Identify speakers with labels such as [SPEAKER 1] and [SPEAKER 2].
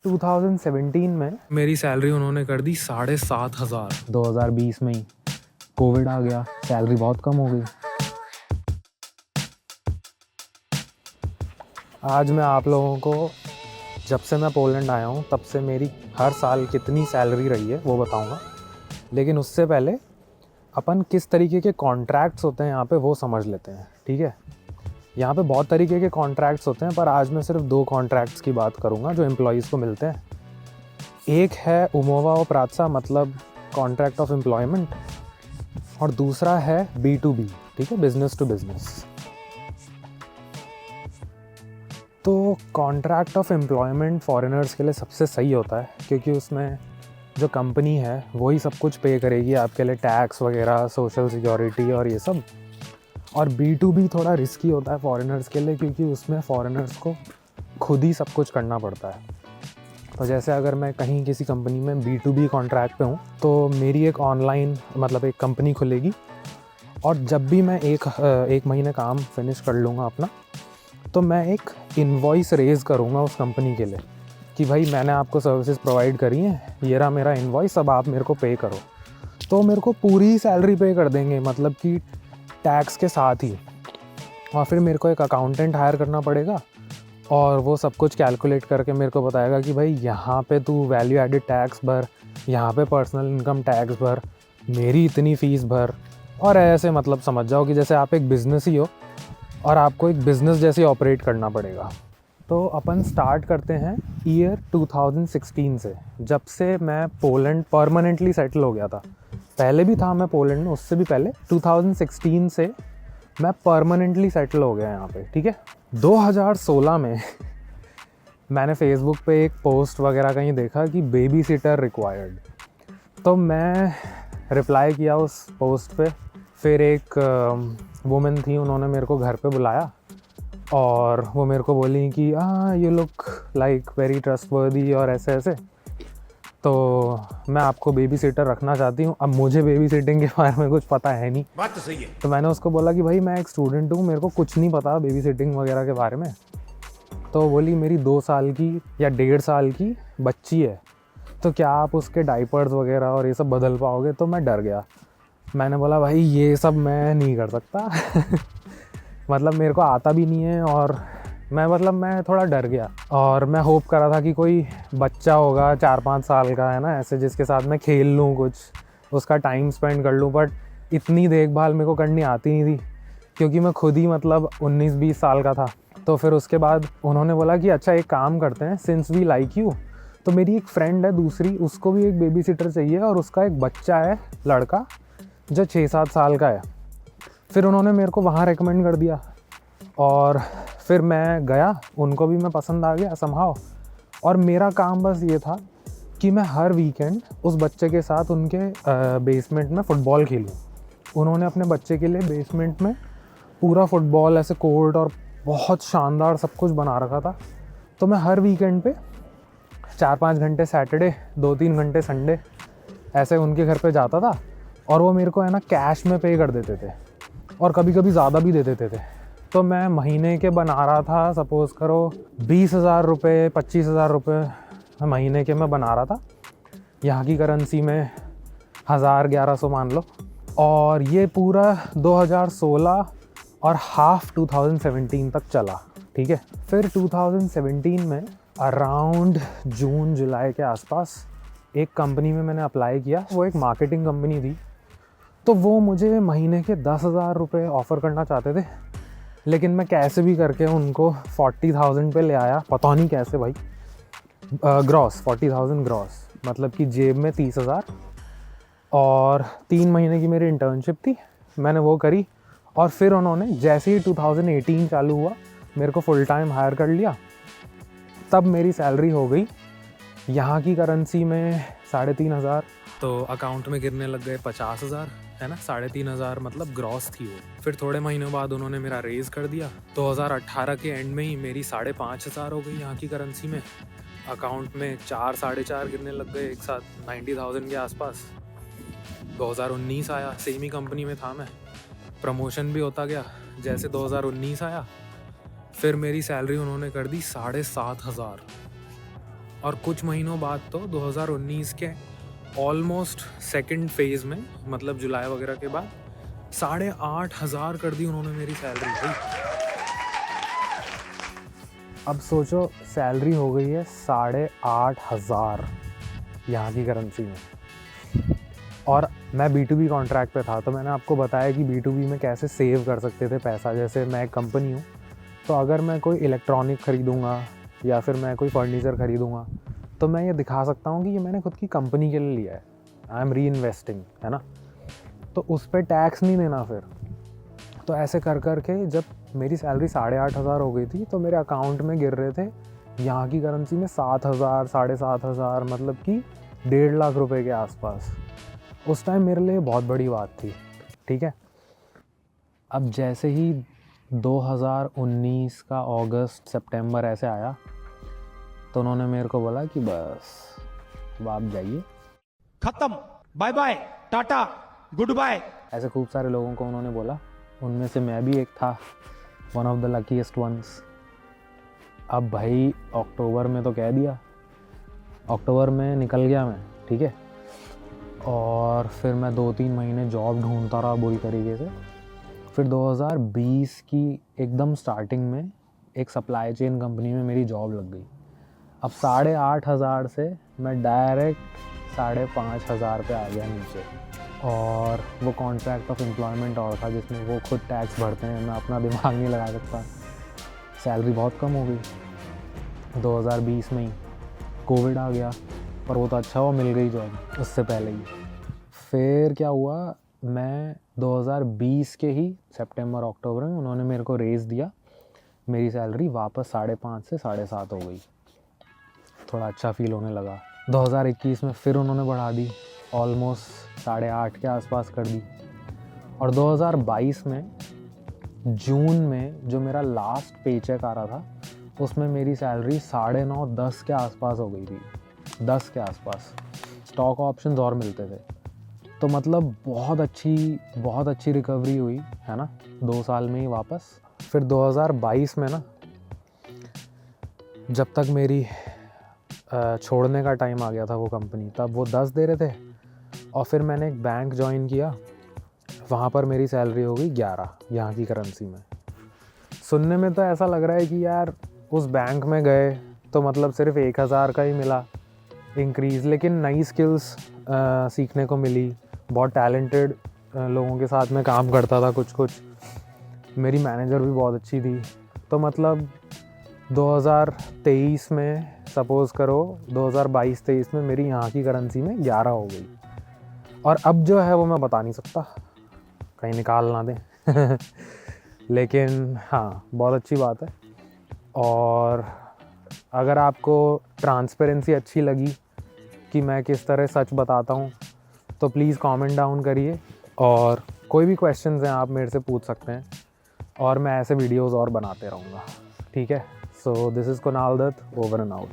[SPEAKER 1] 2017 में
[SPEAKER 2] मेरी सैलरी उन्होंने कर दी 7,500।
[SPEAKER 1] 2020 में ही कोविड आ गया, सैलरी बहुत कम हो गई। आज मैं आप लोगों को जब से मैं पोलैंड आया हूँ तब से मेरी हर साल कितनी सैलरी रही है वो बताऊँगा। लेकिन उससे पहले अपन किस तरीके के कॉन्ट्रैक्ट्स होते हैं यहाँ पे वो समझ लेते हैं, ठीक है। यहाँ पे बहुत तरीके के कॉन्ट्रैक्ट्स होते हैं, पर आज मैं सिर्फ 2 कॉन्ट्रैक्ट्स की बात करूँगा जो एम्प्लॉयज़ को मिलते हैं। एक है उमोवा और प्रात्सा, मतलब कॉन्ट्रैक्ट ऑफ एम्प्लॉयमेंट, और दूसरा है B2B, ठीक है, बिजनेस टू बिजनेस। तो कॉन्ट्रैक्ट ऑफ एम्प्लॉयमेंट फॉरेनर्स के लिए सबसे सही होता है, क्योंकि उसमें जो कंपनी है वही सब कुछ पे करेगी आपके लिए, टैक्स वगैरह, सोशल सिक्योरिटी और ये सब। और B2B थोड़ा रिस्की होता है फॉरेनर्स के लिए, क्योंकि उसमें फॉरेनर्स को खुद ही सब कुछ करना पड़ता है। तो जैसे अगर मैं कहीं किसी कंपनी में B2B कॉन्ट्रैक्ट पे हूँ तो मेरी एक ऑनलाइन मतलब एक कंपनी खुलेगी, और जब भी मैं एक महीने काम फिनिश कर लूँगा अपना, तो मैं एक इनवॉइस रेज़ करूँगा उस कंपनी के लिए कि भाई मैंने आपको सर्विसेज प्रोवाइड करी हैं, ये रहा मेरा इनवॉइस, अब आप मेरे को पे करो। तो मेरे को पूरी सैलरी पे कर देंगे, मतलब कि टैक्स के साथ ही। और फिर मेरे को एक अकाउंटेंट हायर करना पड़ेगा, और वो सब कुछ कैलकुलेट करके मेरे को बताएगा कि भाई यहाँ पे तू वैल्यू एडिड टैक्स भर, यहाँ पे पर्सनल इनकम टैक्स भर, मेरी इतनी फ़ीस भर। और ऐसे मतलब समझ जाओ कि जैसे आप एक बिज़नेस ही हो और आपको एक बिज़नेस जैसे ऑपरेट करना पड़ेगा। तो अपन स्टार्ट करते हैं ईयर 2016 से, जब से मैं पोलैंड परमानेंटली सेटल हो गया था। पहले भी था मैं पोलैंड में, उससे भी पहले 2016 से मैं परमानेंटली सेटल हो गया यहाँ पे, ठीक है। 2016 में मैंने फेसबुक पे एक पोस्ट वगैरह कहीं देखा कि बेबी सिटर रिक्वायर्ड, तो मैं रिप्लाई किया उस पोस्ट पे। फिर एक वुमेन थी, उन्होंने मेरे को घर पे बुलाया और वो मेरे को बोली कि you look like very trustworthy और ऐसे ऐसे, तो मैं आपको बेबी सिटर रखना चाहती हूँ। अब मुझे बेबी सिटिंग के बारे में कुछ पता है नहीं,
[SPEAKER 2] बात तो सही है।
[SPEAKER 1] तो मैंने उसको बोला कि भाई मैं एक स्टूडेंट हूँ, मेरे को कुछ नहीं पता बेबी सिटिंग वगैरह के बारे में। तो बोली मेरी 2 साल की या 1.5 साल की बच्ची है, तो क्या आप उसके डाइपर्स वगैरह और ये सब बदल पाओगे? तो मैं डर गया। मैंने बोला भाई ये सब मैं नहीं कर सकता मतलब मेरे को आता भी नहीं है, और मैं थोड़ा डर गया। और मैं होप कर रहा था कि कोई बच्चा होगा 4-5 साल का, है ना, ऐसे जिसके साथ मैं खेल लूँ, कुछ उसका टाइम स्पेंड कर लूँ। बट इतनी देखभाल मेरे को करनी आती नहीं थी, क्योंकि मैं खुद ही मतलब 19-20 साल का था। तो फिर उसके बाद उन्होंने बोला कि अच्छा एक काम करते हैं, सिंस वी लाइक यू, तो मेरी एक फ्रेंड है दूसरी, उसको भी एक बेबी सिटर चाहिए, और उसका एक बच्चा है लड़का जो 6-7 साल का है। फिर उन्होंने मेरे को वहाँ रेकमेंड कर दिया, और फिर मैं गया, उनको भी मैं पसंद आ गया समहाउ। और मेरा काम बस ये था कि मैं हर वीकेंड उस बच्चे के साथ उनके बेसमेंट में फ़ुटबॉल खेलूँ। उन्होंने अपने बच्चे के लिए बेसमेंट में पूरा फुटबॉल ऐसे कोर्ट और बहुत शानदार सब कुछ बना रखा था। तो मैं हर वीकेंड पे 4-5 घंटे सैटरडे, 2-3 घंटे संडे ऐसे उनके घर पे जाता था, और वो मेरे को है ना कैश में पे कर देते थे, और कभी कभी ज़्यादा भी दे देते थे। तो मैं महीने के बना रहा था, सपोज़ करो 20,000 रुपये, 25,000 रुपये महीने के मैं बना रहा था, यहाँ की करेंसी में 1,000-1,100 मान लो। और ये पूरा 2016 और हाफ 2017 तक चला, ठीक है। फिर 2017 में अराउंड जून जुलाई के आसपास एक कंपनी में मैंने अप्लाई किया। वो एक मार्केटिंग कंपनी थी, तो वो मुझे महीने के 10,000 रुपये ऑफ़र करना चाहते थे, लेकिन मैं कैसे भी करके उनको 40,000 पे ले आया, पता नहीं कैसे भाई। ग्रॉस 40,000 ग्रॉस, मतलब कि जेब में 30,000। और 3 महीने की मेरी इंटर्नशिप थी, मैंने वो करी। और फिर उन्होंने जैसे ही 2018 चालू हुआ मेरे को फुल टाइम हायर कर लिया। तब मेरी सैलरी हो गई यहाँ की करेंसी में 3,500।
[SPEAKER 2] तो अकाउंट में गिरने लग गए 50,000, है ना, 3,500 मतलब ग्रॉस थी वो। फिर थोड़े महीनों बाद उन्होंने मेरा रेज कर दिया। 2018 के एंड में ही मेरी 5,500 हो गई यहाँ की करेंसी में। अकाउंट में 4-4.5 गिरने लग गए एक साथ, 90,000 के आसपास। 2019 आया, सेम ही कंपनी में था मैं, प्रमोशन भी होता गया। जैसे 2019 आया, फिर मेरी सैलरी उन्होंने कर दी 7,500। और कुछ महीनों बाद तो 2019 के ऑलमोस्ट सेकंड फेज में, मतलब जुलाई वगैरह के बाद 8,500 कर दी उन्होंने मेरी सैलरी भाई।
[SPEAKER 1] अब सोचो सैलरी हो गई है 8,500 यहाँ की करेंसी में। और मैं B2B कॉन्ट्रैक्ट पे था, तो मैंने आपको बताया कि B2B में कैसे सेव कर सकते थे पैसा। जैसे मैं एक कंपनी हूँ, तो अगर मैं कोई इलेक्ट्रॉनिक ख़रीदूँगा या फिर मैं कोई फर्नीचर ख़रीदूँगा, तो मैं ये दिखा सकता हूँ कि ये मैंने खुद की कंपनी के लिए लिया है, आई एम री इन्वेस्टिंग, है ना। तो उस पर टैक्स नहीं देना फिर। तो ऐसे कर कर के जब मेरी सैलरी 8,500 हो गई थी, तो मेरे अकाउंट में गिर रहे थे यहाँ की करेंसी में 7,000 7,500, मतलब कि 1.5 लाख रुपए के आसपास। उस टाइम मेरे लिए बहुत बड़ी बात थी, ठीक है। अब जैसे ही 2019 का अगस्त सितंबर ऐसे आया, तो उन्होंने मेरे को बोला कि बस अब आप जाइए,
[SPEAKER 3] खत्म, bye bye, tata, goodbye.
[SPEAKER 1] ऐसे खूब सारे लोगों को उन्होंने बोला, उनमें से मैं भी एक था, one of the luckiest ones. अब भाई अक्टूबर में तो कह दिया, अक्टूबर में निकल गया मैं, ठीक है। और फिर मैं 2-3 महीने जॉब ढूंढता रहा बुरी तरीके से। फिर 2020 की एकदम स्टार्टिंग में एक सप्लाई चेन कंपनी में मेरी जॉब लग गई। अब 8,500 से मैं डायरेक्ट 5,500 पे आ गया नीचे। और वो कॉन्ट्रैक्ट ऑफ एम्प्लॉयमेंट और था, जिसमें वो खुद टैक्स भरते हैं, मैं अपना दिमाग नहीं लगा सकता। सैलरी बहुत कम हो गई 2020 में ही। कोविड आ गया, पर वो तो अच्छा हुआ मिल गई जॉब उससे पहले ही। फिर क्या हुआ, मैं 2020 के ही सितंबर अक्टूबर में उन्होंने मेरे को रेज़ दिया, मेरी सैलरी वापस 5.5 से 7.5 हो गई। थोड़ा अच्छा फील होने लगा। 2021 में फिर उन्होंने बढ़ा दी, ऑलमोस्ट 8.5 के आसपास कर दी। और 2022 में जून में जो मेरा लास्ट पेचेक आ रहा था, उसमें मेरी सैलरी 9.5-10 के आसपास हो गई थी, 10 के आसपास। स्टॉक ऑप्शंस और मिलते थे, तो मतलब बहुत अच्छी रिकवरी हुई, है ना, 2 साल में ही वापस। फिर 2022 में ना, जब तक मेरी छोड़ने का टाइम आ गया था वो कंपनी, तब वो 10 दे रहे थे। और फिर मैंने एक बैंक ज्वाइन किया, वहाँ पर मेरी सैलरी हो गई 11 यहाँ की करेंसी में। सुनने में तो ऐसा लग रहा है कि यार उस बैंक में गए तो मतलब सिर्फ 1,000 का ही मिला इंक्रीज़, लेकिन नई स्किल्स सीखने को मिली। बहुत टैलेंटेड लोगों के साथ में काम करता था कुछ। मेरी मैनेजर भी बहुत अच्छी थी। तो मतलब 2023 में, सपोज़ करो 2022-23 में मेरी यहाँ की करेंसी में 11 हो गई। और अब जो है वो मैं बता नहीं सकता, कहीं निकाल ना दें लेकिन हाँ, बहुत अच्छी बात है। और अगर आपको ट्रांसपेरेंसी अच्छी लगी कि मैं किस तरह सच बताता हूँ, तो प्लीज़ कमेंट डाउन करिए। और कोई भी क्वेश्चंस हैं आप मेरे से पूछ सकते हैं, और मैं ऐसे वीडियोज़ और बनाते रहूँगा, ठीक है। So this is Kunal Dutt, over and out.